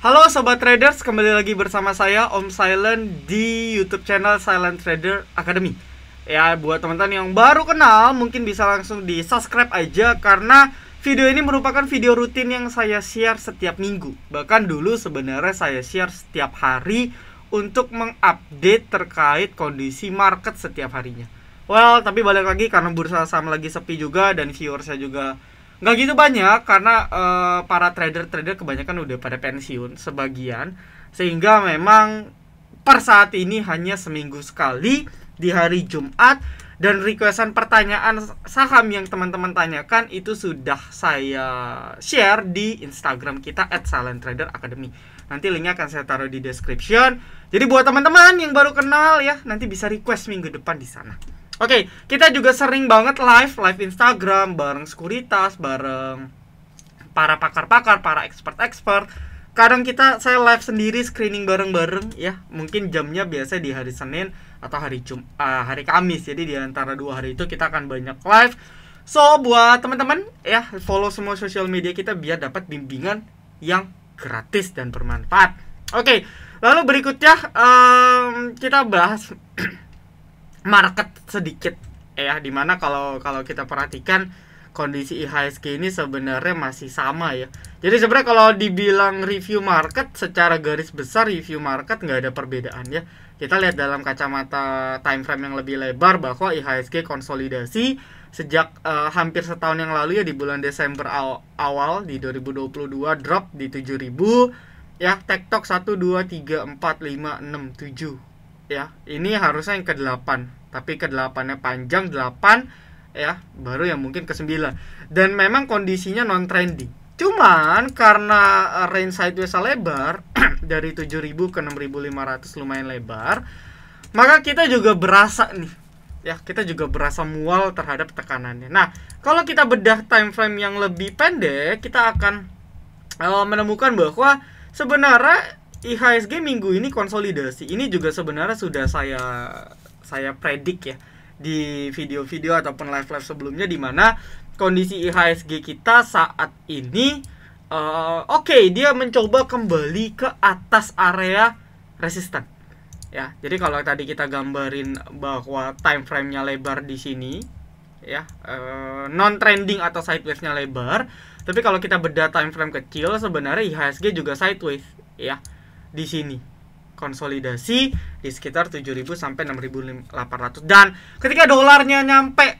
Halo Sobat Traders, kembali lagi bersama saya Om Silent di YouTube channel Silent Trader Academy. Ya, buat teman-teman yang baru kenal, mungkin bisa langsung di subscribe aja, karena video ini merupakan video rutin yang saya share setiap minggu. Bahkan dulu sebenarnya saya share setiap hari untuk mengupdate terkait kondisi market setiap harinya. Well, tapi balik lagi karena bursa saham lagi sepi juga dan viewersnya juga nggak gitu banyak, karena para trader-trader kebanyakan udah pada pensiun sebagian, sehingga memang per saat ini hanya seminggu sekali di hari Jumat, dan requestan pertanyaan saham yang teman-teman tanyakan itu sudah saya share di Instagram kita @silenttraderacademy. Nanti linknya akan saya taruh di description. Jadi buat teman-teman yang baru kenal ya, nanti bisa request minggu depan di sana. Oke, kita juga sering banget live Instagram bareng sekuritas, bareng para pakar-pakar, para expert-expert. Kadang saya live sendiri, screening bareng-bareng ya. Mungkin jamnya biasa di hari Senin atau hari Kamis. Jadi di antara dua hari itu kita akan banyak live. So, buat teman-teman ya, follow semua sosial media kita biar dapat bimbingan yang gratis dan bermanfaat. Oke, lalu berikutnya kita bahas market sedikit ya, dimana kalau kita perhatikan kondisi IHSG ini sebenarnya masih sama ya. Jadi sebenarnya kalau dibilang review market secara garis besar, review market nggak ada perbedaan ya. Kita lihat dalam kacamata time frame yang lebih lebar bahwa IHSG konsolidasi sejak hampir setahun yang lalu ya, di bulan Desember awal di 2022 drop di 7.000 ya, tektok 1 2 3 4 5 6 7 ya. Ini harusnya yang ke-8, tapi ke-8-nya panjang 8 ya, baru yang mungkin ke-9. Dan memang kondisinya non trending. Cuman karena range sideways lebar dari 7.000 ke 6.500 lumayan lebar, maka kita juga berasa nih ya, kita juga berasa mual terhadap tekanannya. Nah, kalau kita bedah time frame yang lebih pendek, kita akan menemukan bahwa sebenarnya IHSG minggu ini konsolidasi. Ini juga sebenarnya sudah saya predik ya di video-video ataupun live-live sebelumnya, di mana kondisi IHSG kita saat ini dia mencoba kembali ke atas area resisten ya. Jadi kalau tadi kita gambarin bahwa time frame-nya lebar di sini ya, non trending atau sideways-nya lebar, tapi kalau kita bedah time frame kecil, sebenarnya IHSG juga sideways ya. Di sini konsolidasi di sekitar 7.000 sampai 6.800, dan ketika dolarnya nyampe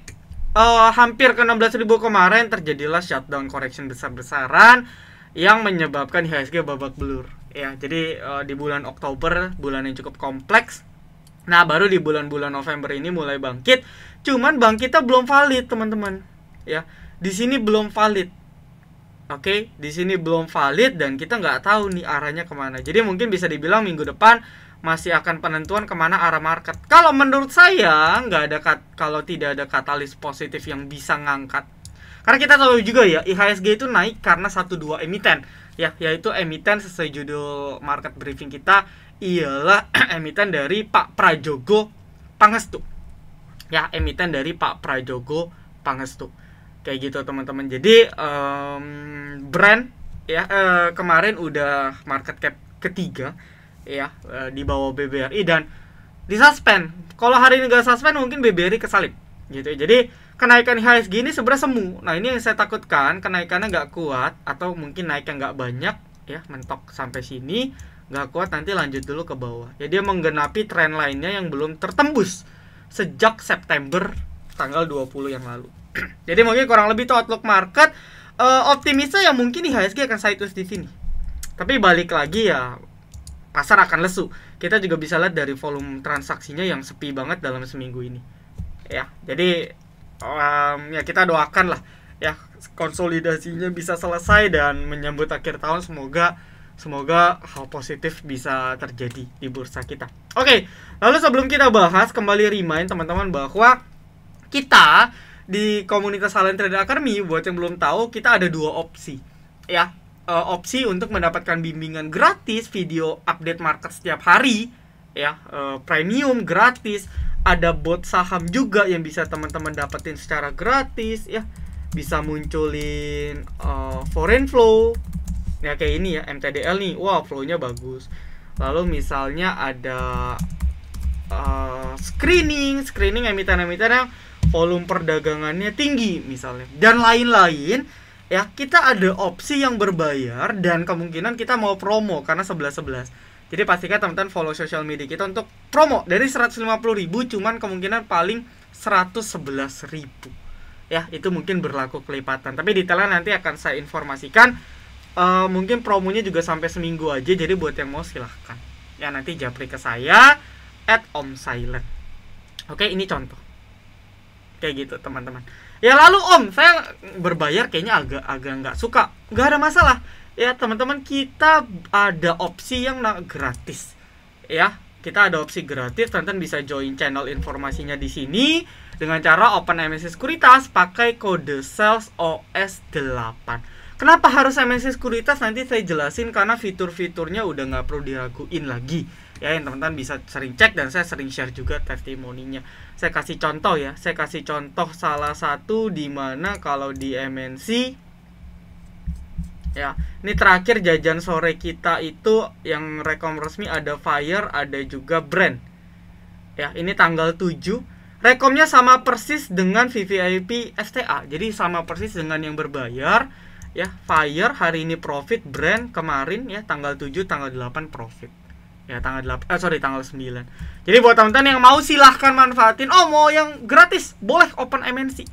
hampir ke 16.000 kemarin, terjadilah shutdown correction besar-besaran yang menyebabkan IHSG babak belur ya. Jadi di bulan Oktober, bulan yang cukup kompleks. Nah, baru di bulan-bulan November ini mulai bangkit. Cuman bangkitnya belum valid, teman-teman ya. Di sini belum valid. Oke, di sini belum valid dan kita nggak tahu nih arahnya kemana. Jadi mungkin bisa dibilang minggu depan masih akan penentuan kemana arah market. Kalau menurut saya kalau tidak ada katalis positif yang bisa ngangkat. Karena kita tahu juga ya, IHSG itu naik karena 1-2 emiten ya, yaitu emiten sesuai judul market briefing kita ialah emiten dari Pak Prajogo Pangestu. Ya, emiten dari Pak Prajogo Pangestu. Kayak gitu teman-teman. Jadi brand ya kemarin udah market cap ketiga ya, di bawah BBRI dan disuspend. Kalau hari ini nggak suspend, mungkin BBRI kesalip gitu. Jadi kenaikan IHSG ini sebenarnya semu. Nah, ini yang saya takutkan, kenaikannya nggak kuat atau mungkin naiknya nggak banyak ya, mentok sampai sini nggak kuat, nanti lanjut dulu ke bawah. Ya, dia menggenapi tren lainnya yang belum tertembus sejak September tanggal 20 yang lalu. Jadi mungkin kurang lebih itu outlook market. Optimisnya ya mungkin IHSG akan sideways di sini. Tapi balik lagi ya, pasar akan lesu. Kita juga bisa lihat dari volume transaksinya yang sepi banget dalam seminggu ini. Ya, jadi ya kita doakan lah ya, konsolidasinya bisa selesai dan menyambut akhir tahun, semoga hal positif bisa terjadi di bursa kita. Oke, lalu sebelum kita bahas, kembali remind teman-teman bahwa kita di komunitas Silent Trader Academy, buat yang belum tahu, kita ada 2 opsi ya. Opsi untuk mendapatkan bimbingan gratis, video update market setiap hari ya, premium gratis. Ada bot saham juga yang bisa teman-teman dapetin secara gratis ya. Bisa munculin foreign flow Ya kayak ini ya, MTDL nih, wah flow-nya bagus. Lalu misalnya ada screening emiten-emiten yang volume perdagangannya tinggi misalnya, dan lain-lain ya. Kita ada opsi yang berbayar dan kemungkinan kita mau promo karena 11-11. Jadi pastikan teman-teman follow social media kita untuk promo dari 150.000 cuman kemungkinan paling 111.000 ya. Itu mungkin berlaku kelipatan, tapi detailnya nanti akan saya informasikan. Mungkin promonya juga sampai seminggu aja, jadi buat yang mau silahkan ya, nanti japri ke saya @omsilent. Oke, ini contoh kayak gitu teman-teman ya. Lalu saya berbayar kayaknya agak nggak suka. Nggak ada masalah ya teman-teman, kita ada opsi yang gratis ya. Kita ada opsi gratis, teman-teman bisa join channel informasinya di sini dengan cara open MNC Sekuritas pakai kode sales OS8. Kenapa harus MNC Sekuritas? Nanti saya jelasin karena fitur-fiturnya udah nggak perlu diraguin lagi ya, yang teman-teman bisa sering cek dan saya sering share juga testimoninya. Saya kasih contoh ya, saya kasih contoh salah satu di mana kalau di MNC ya, ini terakhir jajan sore kita itu yang rekom resmi ada Fire, ada juga Brand ya. Ini tanggal 7, rekomnya sama persis dengan VVIP STA, jadi sama persis dengan yang berbayar ya. Fire hari ini profit, Brand kemarin ya tanggal 7, tanggal 8 profit ya, tanggal 9. Jadi buat teman-teman yang mau silahkan manfaatin. Mau yang gratis boleh open MNC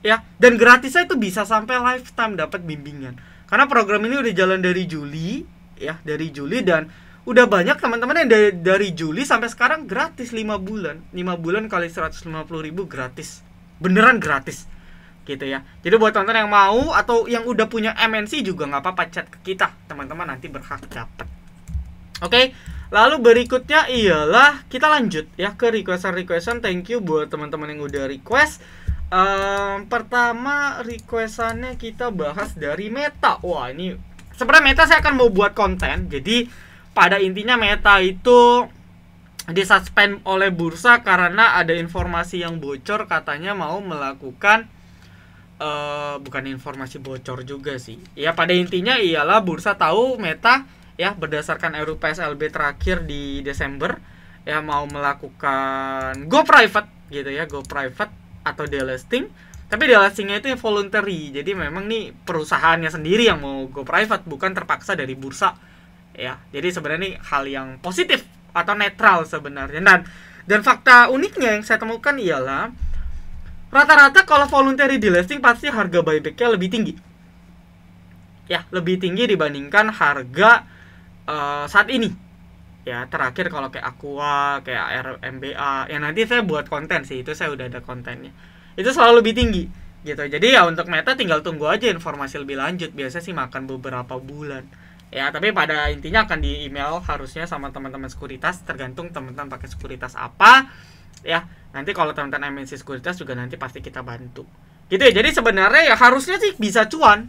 ya, dan gratisnya itu bisa sampai lifetime dapat bimbingan karena program ini udah jalan dari Juli ya, dari Juli, dan udah banyak teman-teman yang dari Juli sampai sekarang gratis 5 bulan kali 150.000 gratis, beneran gratis gitu ya. Jadi buat teman-teman yang mau atau yang udah punya MNC juga nggak apa-apa, chat ke kita teman-teman, nanti berhak dapat. Oke, lalu berikutnya ialah kita lanjut ya ke requestan. Thank you buat teman-teman yang udah request. Pertama requestannya kita bahas dari Meta. Wah, ini sebenarnya Meta saya akan mau buat konten. Jadi pada intinya Meta itu disuspend oleh bursa karena ada informasi yang bocor, katanya mau melakukan bukan informasi bocor juga sih ya, pada intinya ialah bursa tahu Meta ya, berdasarkan RUPSLB terakhir di Desember ya, mau melakukan go private gitu ya, go private atau delisting. Tapi delistingnya itu voluntary, jadi memang nih perusahaannya sendiri yang mau go private, bukan terpaksa dari bursa ya. Jadi sebenarnya ini hal yang positif atau netral sebenarnya. Dan fakta uniknya yang saya temukan ialah rata-rata kalau voluntary delisting pasti harga buybacknya lebih tinggi ya, lebih tinggi dibandingkan harga saat ini ya. Terakhir kalau kayak Aqua, kayak RMBA yang nanti saya buat konten sih, itu saya udah ada kontennya, itu selalu lebih tinggi gitu. Jadi ya untuk Meta tinggal tunggu aja informasi lebih lanjut, biasanya sih makan beberapa bulan ya. Tapi pada intinya akan di email harusnya sama teman-teman sekuritas, tergantung teman-teman pakai sekuritas apa ya. Nanti kalau teman-teman MNC Sekuritas juga nanti pasti kita bantu gitu ya. Jadi sebenarnya ya harusnya sih bisa cuan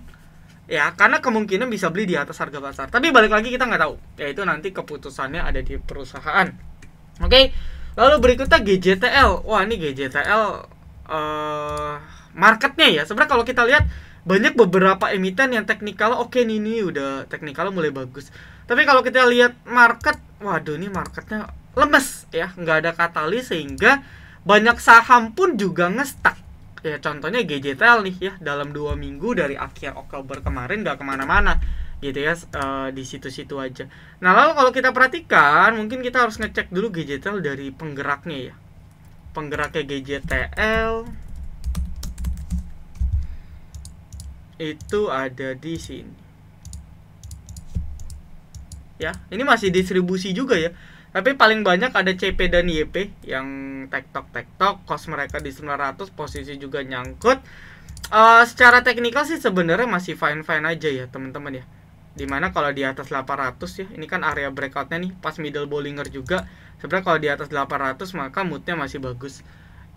ya, karena kemungkinan bisa beli di atas harga pasar. Tapi balik lagi kita nggak tahu ya, itu nanti keputusannya ada di perusahaan. Oke, lalu berikutnya GJTL. Wah, ini GJTL marketnya ya, sebenarnya kalau kita lihat banyak beberapa emiten yang teknikal oke nih, ini udah teknikal mulai bagus. Tapi kalau kita lihat market, waduh ini marketnya lemes ya, nggak ada katalis, sehingga banyak saham pun juga ngestak ya. Contohnya GJTL nih ya, dalam 2 minggu dari akhir Oktober kemarin nggak kemana-mana gitu ya, di situ-situ aja. Nah lalu kalau kita perhatikan, mungkin kita harus ngecek dulu GJTL dari penggeraknya ya. Penggeraknya GJTL itu ada di sini ya. Ini masih distribusi juga ya, tapi paling banyak ada CP dan YP yang tektok, cost mereka di 900, posisi juga nyangkut. Secara teknikal sih sebenarnya masih fine-fine aja ya teman-teman ya. Dimana kalau di atas 800 ya, ini kan area breakoutnya nih, pas middle Bollinger juga. Sebenarnya kalau di atas 800 maka moodnya masih bagus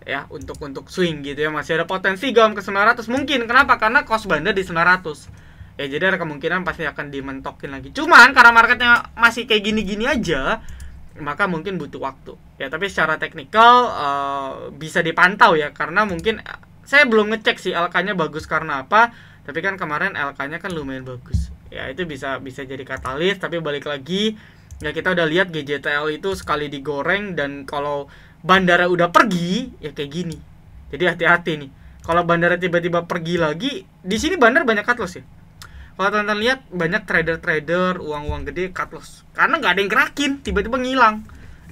ya, untuk swing gitu ya. Masih ada potensi gam ke 900 mungkin. Kenapa? Karena cost bandnya di 900 ya, jadi ada kemungkinan pasti akan dimentokin lagi. Cuman karena marketnya masih kayak gini-gini aja, maka mungkin butuh waktu ya. Tapi secara teknikal bisa dipantau ya, karena mungkin saya belum ngecek sih LK-nya bagus karena apa, tapi kan kemarin LK-nya kan lumayan bagus Ya itu bisa jadi katalis, tapi balik lagi ya kita udah lihat GJTL itu sekali digoreng, dan kalau bandara udah pergi ya kayak gini. Jadi hati-hati nih. Kalau bandara tiba-tiba pergi lagi, di sini bandar banyak cut loss ya. Kalau teman-teman lihat banyak trader-trader uang gede cut loss karena nggak ada yang gerakin, tiba-tiba ngilang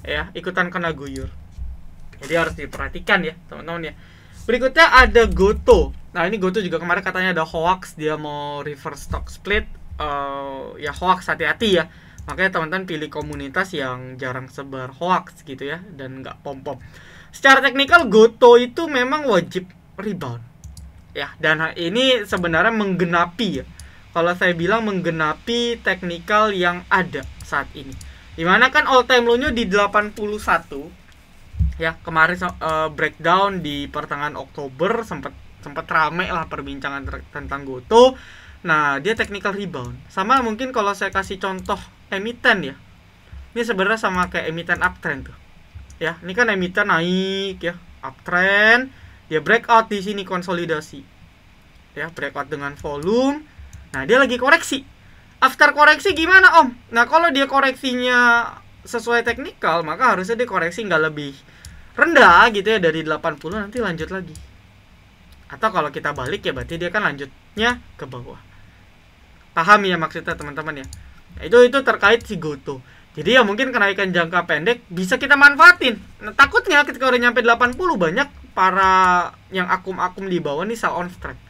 ya, ikutan kena guyur. Jadi harus diperhatikan ya teman-teman ya. Berikutnya ada Goto. Nah ini Goto juga kemarin katanya ada hoax, dia mau reverse stock split. Ya hoax, hati-hati ya. Makanya teman-teman pilih komunitas yang jarang sebar hoax gitu ya, dan nggak pom-pom. Secara teknikal Goto itu memang wajib rebound ya, dan ini sebenarnya menggenapi ya. Kalau saya bilang menggenapi teknikal yang ada saat ini. Dimana kan all time low-nya di 81 ya, kemarin breakdown di pertengahan Oktober sempat rame lah perbincangan tentang Goto. Nah, dia technical rebound. Sama mungkin kalau saya kasih contoh emiten ya. Ini sebenarnya sama kayak emiten uptrend tuh. Ya, ini kan emiten naik ya, uptrend, dia breakout di sini konsolidasi. Ya, breakout dengan volume. Nah, dia lagi koreksi. After koreksi gimana, Om? Nah, kalau dia koreksinya sesuai teknikal, maka harusnya dia koreksi nggak lebih rendah gitu ya, dari 80 nanti lanjut lagi. Atau kalau kita balik ya berarti dia kan lanjutnya ke bawah. Paham ya maksudnya teman-teman ya. Nah, itu terkait si Goto. Jadi ya mungkin kenaikan jangka pendek bisa kita manfaatin. Nah, takutnya ketika udah nyampe 80 banyak para yang akum-akum di bawah nih sell on strike.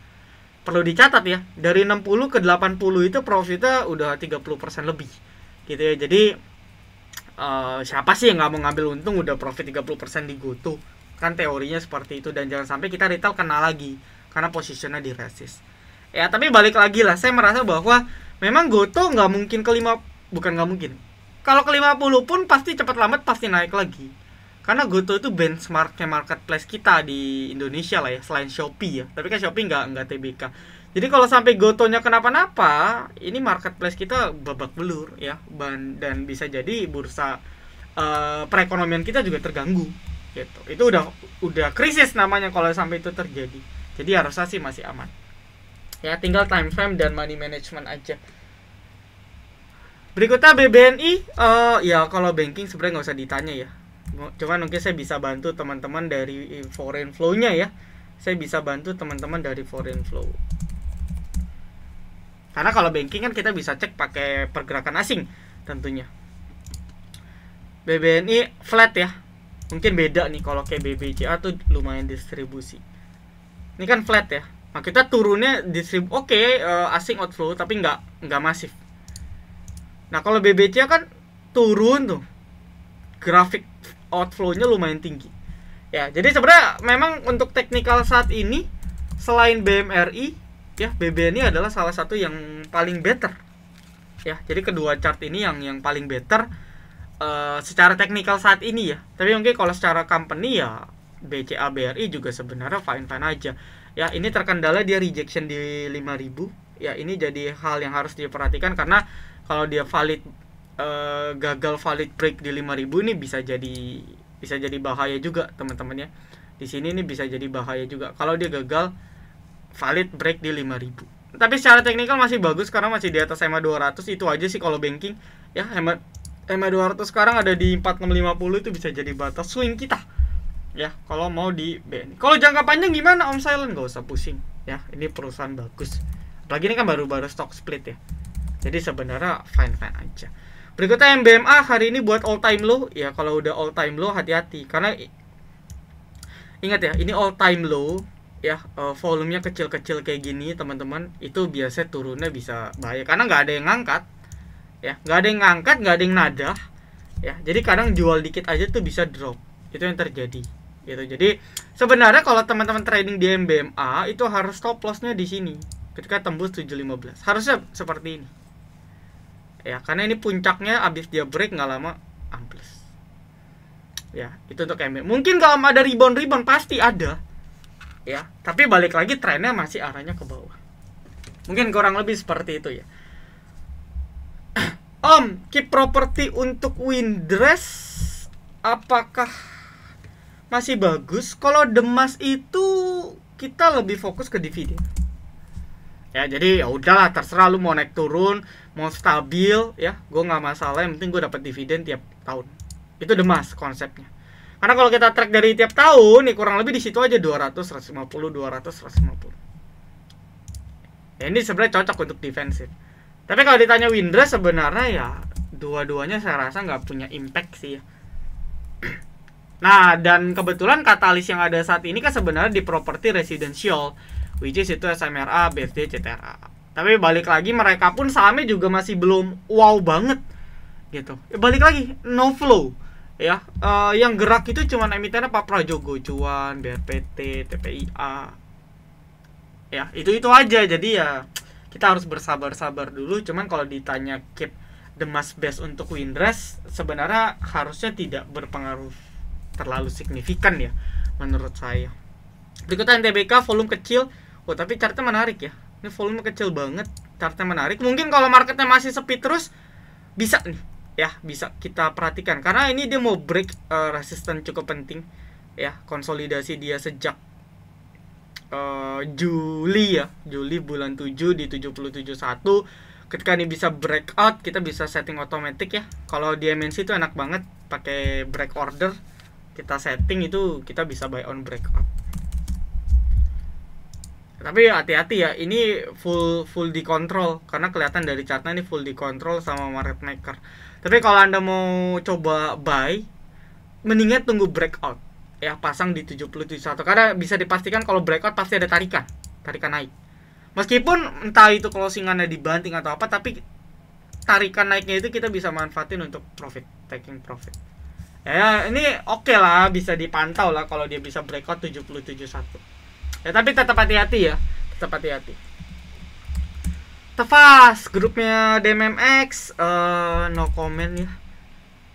Perlu dicatat ya, dari 60 ke 80 itu profitnya udah 30% lebih. Gitu ya. Jadi siapa sih yang nggak mau ngambil untung udah profit 30% di Goto? Kan teorinya seperti itu, dan jangan sampai kita retail kena lagi karena posisinya di resist. Ya tapi balik lagi lah, saya merasa bahwa memang Goto nggak mungkin bukan nggak mungkin. Kalau ke 50 pun pasti cepat lambat pasti naik lagi. Karena Goto itu benchmarknya marketplace kita di Indonesia lah ya, selain Shopee ya. Tapi kan Shopee nggak TBK. Jadi kalau sampai Gotonya kenapa-napa, ini marketplace kita babak belur ya, dan bisa jadi bursa perekonomian kita juga terganggu. Gitu. Itu udah krisis namanya kalau sampai itu terjadi. Jadi harusnya sih masih aman. Ya tinggal time frame dan money management aja. Berikutnya BBNI, ya kalau banking sebenarnya nggak usah ditanya ya. Cuman mungkin saya bisa bantu teman-teman dari foreign flow-nya ya. Saya bisa bantu teman-teman dari foreign flow. Karena kalau banking kan kita bisa cek pakai pergerakan asing tentunya. BBNI flat ya. Mungkin beda nih kalau kayak BBCA tuh lumayan distribusi. Ini kan flat ya. Nah, kita turunnya asing outflow tapi nggak masif. Nah, kalau BBCA kan turun tuh. Grafik outflow-nya lumayan tinggi. Ya, jadi sebenarnya memang untuk teknikal saat ini selain BMRI, ya BBNI adalah salah satu yang paling better. Ya, jadi kedua chart ini yang paling better secara teknikal saat ini ya. Tapi mungkin kalau secara company ya BCA BRI juga sebenarnya fine-fine aja. Ya, ini terkendala dia rejection di 5000. Ya, ini jadi hal yang harus diperhatikan karena kalau dia gagal valid break di 5000 ini bisa jadi bahaya juga, teman-teman ya. Di sini ini bisa jadi bahaya juga kalau dia gagal valid break di 5000. Tapi secara teknikal masih bagus karena masih di atas EMA 200. Itu aja sih kalau banking. Ya, EMA 200 sekarang ada di 4650, itu bisa jadi batas swing kita. Ya, kalau mau di BNI. Kalau jangka panjang gimana Om Silent? Gak usah pusing ya, ini perusahaan bagus. Apalagi ini kan baru stock split ya. Jadi sebenarnya fine-fine aja. Berikutnya MBMA hari ini buat all time low. Ya, kalau udah all time low hati-hati. Karena ingat ya, ini all time low ya, volumenya kecil-kecil kayak gini teman-teman. Itu biasa turunnya bisa bahaya karena nggak ada yang ngangkat. Ya, nggak ada yang ngangkat, nggak ada yang nadah. Ya, jadi kadang jual dikit aja tuh bisa drop. Itu yang terjadi. Gitu. Jadi sebenarnya kalau teman-teman trading di MBMA itu harus stop loss-nya di sini ketika tembus 715. Harusnya seperti ini. Ya, karena ini puncaknya abis dia break nggak lama ambles. Ya, itu untuk MBMA. Mungkin kalau ada rebound pasti ada. Ya, tapi balik lagi trennya masih arahnya ke bawah. Mungkin kurang lebih seperti itu ya. Om, keep property untuk Windrest apakah masih bagus? Kalau Demas itu kita lebih fokus ke dividen. Ya jadi ya udahlah, terserah lu mau naik turun, mau stabil ya, gue nggak masalah, yang penting gue dapat dividen tiap tahun. Itu demas konsepnya. Karena kalau kita track dari tiap tahun nih kurang lebih di situ aja 200, 150, 200, 150. Ya ini sebenarnya cocok untuk defensif. Tapi kalau ditanya Windrest sebenarnya ya dua-duanya saya rasa nggak punya impact sih ya. Nah, dan kebetulan katalis yang ada saat ini kan sebenarnya di properti residential, which is itu SMRA, BSD, CTRA. Tapi balik lagi mereka pun sahamnya juga masih belum wow banget gitu. Ya, balik lagi no flow ya. Yang gerak itu cuman emitennya Pak Prajogo, Cuan, BRPT, TPIA. Ya, itu aja. Jadi ya kita harus bersabar-sabar dulu. Cuman kalau ditanya keep the must best untuk Windrest sebenarnya harusnya tidak berpengaruh terlalu signifikan ya menurut saya. Berikutnya NTBK volume kecil. Oh, tapi chartnya menarik ya. Ini volume kecil banget, chartnya menarik. Mungkin kalau marketnya masih sepi terus bisa nih ya, bisa kita perhatikan karena ini dia mau break resisten cukup penting ya. Konsolidasi dia sejak Juli ya, Juli bulan 7 di 77.1. Ketika ini bisa breakout, kita bisa setting otomatis ya. Kalau di MNC itu enak banget pakai break order. Kita setting itu kita bisa buy on breakout. Tapi hati-hati ya, ini full dikontrol karena kelihatan dari chartnya ini full dikontrol sama market maker. Tapi kalau Anda mau coba buy, mendingan tunggu breakout ya, pasang di 77.1 karena bisa dipastikan kalau breakout pasti ada tarikan naik. Meskipun entah itu closingannya dibanting atau apa, tapi tarikan naiknya itu kita bisa manfaatin untuk taking profit. Ya ini oke lah, bisa dipantau lah kalau dia bisa breakout 77.1. Ya tapi tetap hati-hati ya, tetap hati-hati. Tefas grupnya DMMX no comment ya.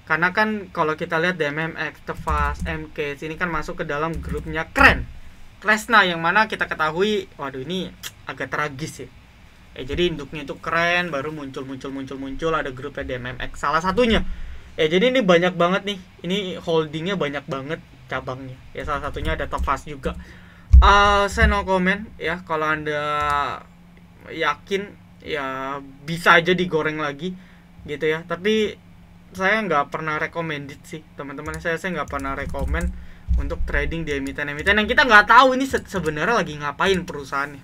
Karena kan kalau kita lihat DMMX, Tefas, MK ini kan masuk ke dalam grupnya Kresna yang mana kita ketahui, waduh ini agak tragis ya. Jadi induknya itu keren, baru muncul ada grupnya DMMX salah satunya. Jadi ini banyak banget nih. Ini holdingnya banyak banget cabangnya. Ya salah satunya ada Tefas juga. Saya no comment ya. Kalau Anda yakin ya bisa aja digoreng lagi gitu ya. Tapi saya nggak pernah recommended sih teman-teman. Saya nggak pernah recommend untuk trading di emiten-emiten yang kita nggak tahu ini sebenarnya lagi ngapain perusahaannya.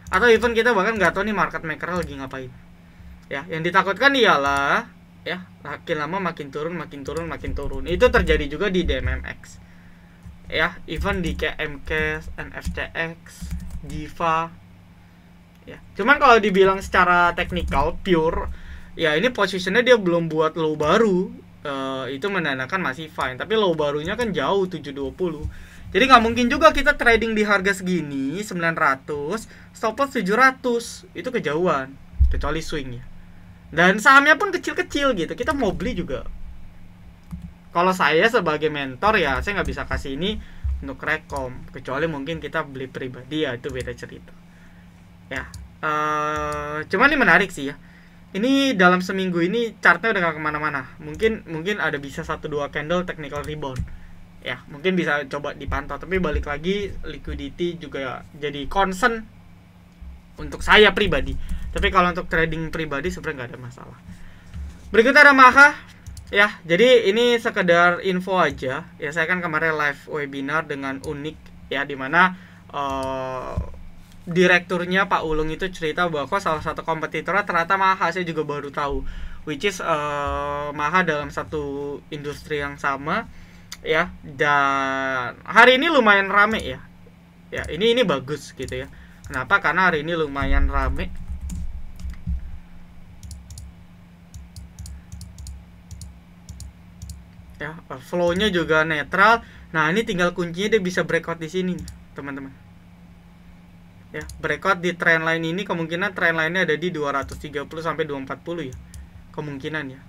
Atau even kita bahkan nggak tahu nih market maker lagi ngapain. Ya, yang ditakutkan ialah ya makin lama makin turun. Itu terjadi juga di DMMX ya, even di KMK, NFCX, Diva ya. Cuman kalau dibilang secara teknikal pure ya, ini posisinya dia belum buat low baru, itu menandakan masih fine. Tapi low barunya kan jauh 720. Jadi nggak mungkin juga kita trading di harga segini 900, stop loss 700, itu kejauhan kecuali swing ya. Dan sahamnya pun kecil-kecil gitu. Kita mau beli juga. Kalau saya sebagai mentor ya, saya nggak bisa kasih ini untuk rekom. Kecuali mungkin kita beli pribadi ya, itu beda cerita. Ya, cuman ini menarik sih ya. Ini dalam seminggu ini chartnya udah gak kemana-mana. Mungkin ada bisa 1-2 candle technical rebound. Ya, mungkin bisa coba dipantau. Tapi balik lagi liquidity juga jadi concern untuk saya pribadi. Tapi kalau untuk trading pribadi sebenarnya nggak ada masalah. Berikutnya ada Maha. Ya, jadi ini sekedar info aja. Ya, saya kan kemarin live webinar dengan Unik ya, dimana direkturnya Pak Ulung itu cerita bahwa salah satu kompetitornya ternyata Maha. Saya juga baru tahu, which is Maha dalam satu industri yang sama ya. Dan hari ini lumayan rame ya. Ya, ini bagus gitu ya. Kenapa? Karena hari ini lumayan rame. Ya, flow-nya juga netral. Nah, ini tinggal kuncinya dia bisa breakout di sini, teman-teman. Ya, breakout di trend line ini kemungkinan trend line-nya ada di 230 sampai 240 ya. Kemungkinan ya.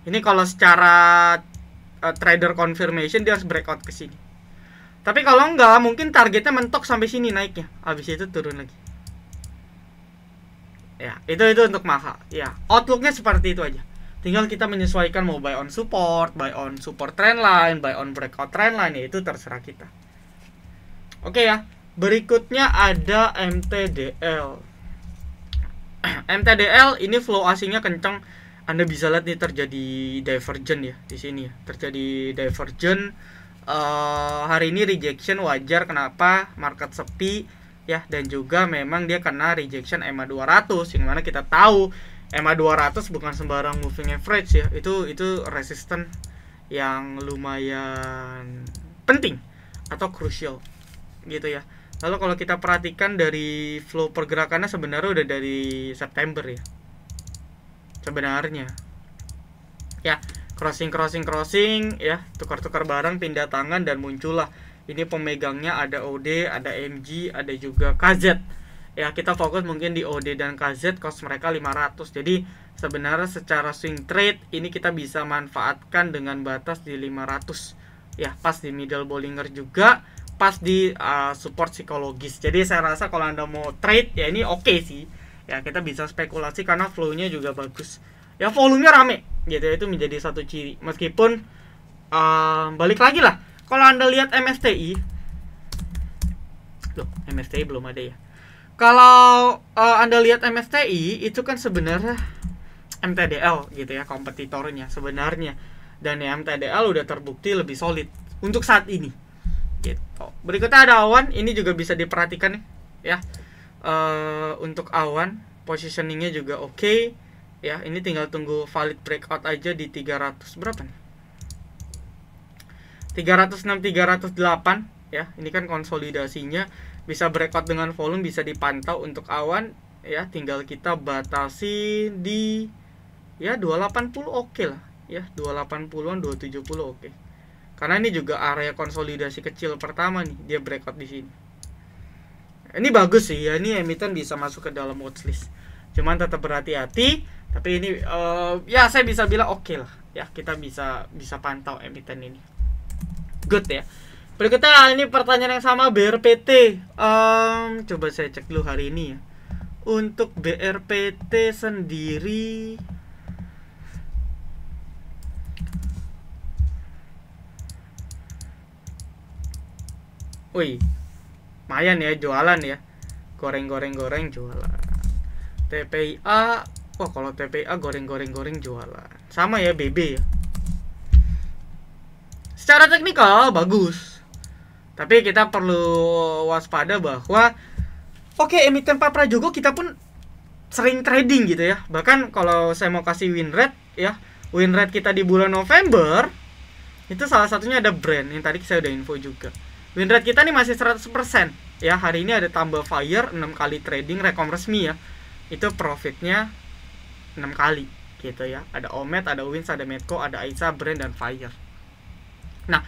Ini kalau secara trader confirmation dia harus breakout ke sini. Tapi kalau enggak, mungkin targetnya mentok sampai sini naiknya. Habis itu turun lagi. Ya, itu untuk Maha. Ya, outlook-nya seperti itu aja. Tinggal kita menyesuaikan mau buy on support trend line, buy on breakout trend line, ya itu terserah kita. Oke ya. Berikutnya ada MTDL. MTDL ini flow asingnya kenceng. Anda bisa lihat nih terjadi divergent ya di sini ya. Terjadi divergent. Hari ini rejection wajar, kenapa? Market sepi ya, dan juga memang dia kena rejection EMA 200 yang mana kita tahu EMA 200 bukan sembarang moving average ya. Itu resisten yang lumayan penting atau crucial gitu ya. Lalu kalau kita perhatikan dari flow pergerakannya sebenarnya udah dari September ya. Sebenarnya ya, crossing ya, tukar-tukar barang, pindah tangan, dan muncullah ini pemegangnya ada OD, ada MG, ada juga KZ. Ya, kita fokus mungkin di OD dan KZ, cost mereka 500. Jadi sebenarnya secara swing trade ini kita bisa manfaatkan dengan batas di 500. Ya, pas di middle Bollinger juga, pas di support psikologis. Jadi saya rasa kalau Anda mau trade ya ini oke sih. Ya, kita bisa spekulasi karena flow-nya juga bagus. Ya, volumenya rame gitu, itu menjadi satu ciri. Meskipun balik lagi lah, kalau Anda lihat MSTI, loh, MSTI belum ada ya. Kalau Anda lihat MSTI itu kan sebenarnya MTDL gitu ya, kompetitornya sebenarnya. Dan ya, MTDL udah terbukti lebih solid untuk saat ini gitu. Berikutnya ada awan, ini juga bisa diperhatikan ya. Untuk awan positioningnya juga oke. Ya, ini tinggal tunggu valid breakout aja di 300 berapa nih? 306 308 ya. Ini kan konsolidasinya bisa breakout dengan volume, bisa dipantau untuk awan ya. Tinggal kita batasi di ya 280 oke lah ya. 280-an 270 oke. Karena ini juga area konsolidasi kecil pertama nih, dia breakout di sini. Ini bagus sih ya, ini emiten bisa masuk ke dalam watchlist. Cuman tetap berhati-hati, tapi ini ya saya bisa bilang oke lah ya, kita bisa pantau emiten ini. Good ya. Berikutnya ini pertanyaan yang sama, BRPT. Coba saya cek dulu hari ini ya. Untuk BRPT sendiri, wih, lumayan ya jualan ya. Goreng jualan. TPIA, wah kalau TPIA goreng jualan. Sama ya BB ya. Secara teknikal bagus. Tapi kita perlu waspada bahwa oke, emiten Pak Prajogo kita pun sering trading gitu ya. Bahkan kalau saya mau kasih win rate ya, win rate kita di bulan November itu salah satunya ada brand yang tadi saya udah info juga. Win rate kita nih masih 100% ya. Hari ini ada tambah fire 6 kali trading, rekom resmi ya. Itu profitnya 6 kali gitu ya. Ada Omet, ada Wins, ada Medco, ada Aisa, Brand, dan Fire. Nah,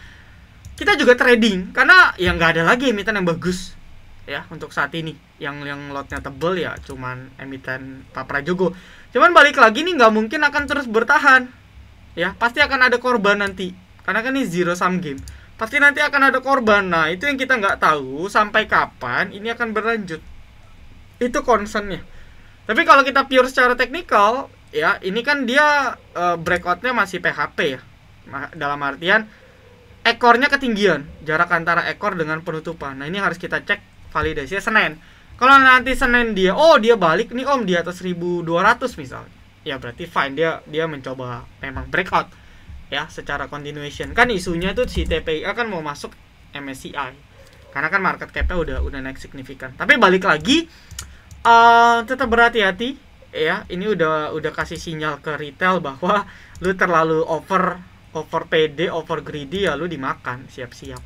kita juga trading karena ya nggak ada lagi emiten yang bagus ya untuk saat ini. Yang lotnya tebel ya cuman emiten Pak Prajogo. Cuman balik lagi nih, nggak mungkin akan terus bertahan ya. Pasti akan ada korban nanti, karena kan ini zero sum game. Pasti nanti akan ada korban. Nah, itu yang kita nggak tahu sampai kapan ini akan berlanjut. Itu concernnya. Tapi kalau kita pure secara teknikal ya, ini kan dia breakoutnya masih PHP ya. Dalam artian ekornya ketinggian, jarak antara ekor dengan penutupan. Nah, ini harus kita cek validasinya Senin. Kalau nanti Senin dia balik nih Om di atas 1200 misalnya, ya berarti fine, dia mencoba memang breakout ya secara continuation. Kan isunya tuh si TPIA kan mau masuk MSCI. Karena kan market cap-nya udah naik signifikan. Tapi balik lagi, tetap berhati-hati ya. Ini udah kasih sinyal ke retail bahwa lu terlalu over PD, over greedy, ya lu dimakan, siap-siap.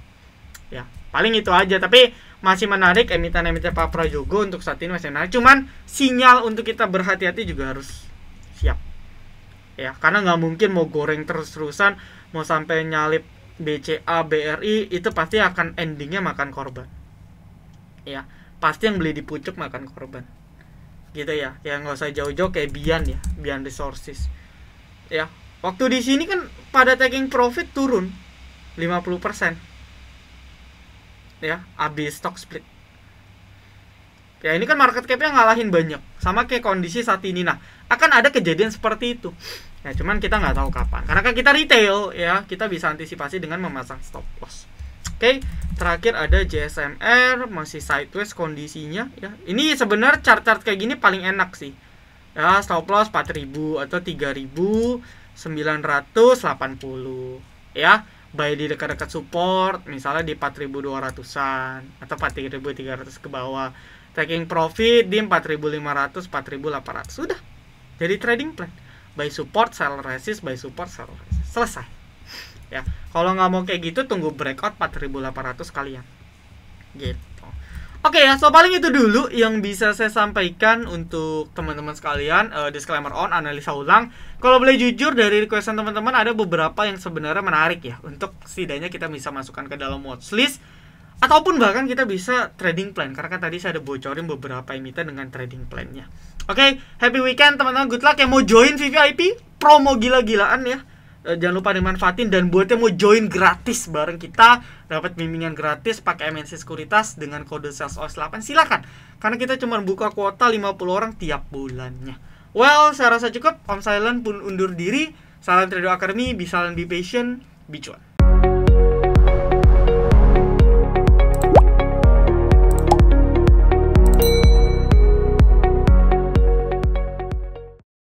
Ya, paling itu aja. Tapi masih menarik emiten-emiten Pak Prajogo untuk saat ini masih menarik. Cuman sinyal untuk kita berhati-hati juga harus siap. Ya, karena nggak mungkin mau goreng terus-terusan, mau sampai nyalip BCA, BRI, itu pasti akan endingnya makan korban. Ya, pasti yang beli di pucuk makan korban. Gitu ya. Ya nggak usah jauh-jauh kayak Bian ya, Bian Resources. Ya, waktu di sini kan pada taking profit turun 50%. Ya, habis stock split. Ya, ini kan market cap-nya ngalahin banyak. Sama kayak kondisi saat ini. Nah, akan ada kejadian seperti itu. Ya, cuman kita nggak tahu kapan. Karena kan kita retail ya, kita bisa antisipasi dengan memasang stop loss. Oke, terakhir ada JSMR, masih sideways kondisinya ya. Ini sebenarnya chart-chart kayak gini paling enak sih Ya, stop loss 4000 atau 3980 ya. Buy di dekat-dekat support, misalnya di 4200-an atau 4300 ke bawah. Taking profit di 4500, 4800. Sudah. Jadi trading plan. Buy support, sell resist, buy support, sell resist. Selesai. Ya. Kalau nggak mau kayak gitu, tunggu breakout 4800 kalian. Gitu. Oke ya, so paling itu dulu yang bisa saya sampaikan untuk teman-teman sekalian. Disclaimer on, analisa ulang. Kalau boleh jujur, dari requestan teman-teman ada beberapa yang sebenarnya menarik ya, untuk setidaknya kita bisa masukkan ke dalam watchlist, ataupun bahkan kita bisa trading plan. Karena kan tadi saya ada bocorin beberapa emiten dengan trading plannya. Oke, happy weekend teman-teman, good luck. Yang mau join VVIP, promo gila-gilaan ya, jangan lupa dimanfaatin. Dan buat yang mau join gratis bareng kita, dapat bimbingan gratis pakai MNC Sekuritas dengan kode SalesOS8, silakan. Karena kita cuma buka kuota 50 orang tiap bulannya. Well, saya rasa cukup. Om Silent pun undur diri. Silent Trader Academy, be silent, be patient, be cuan.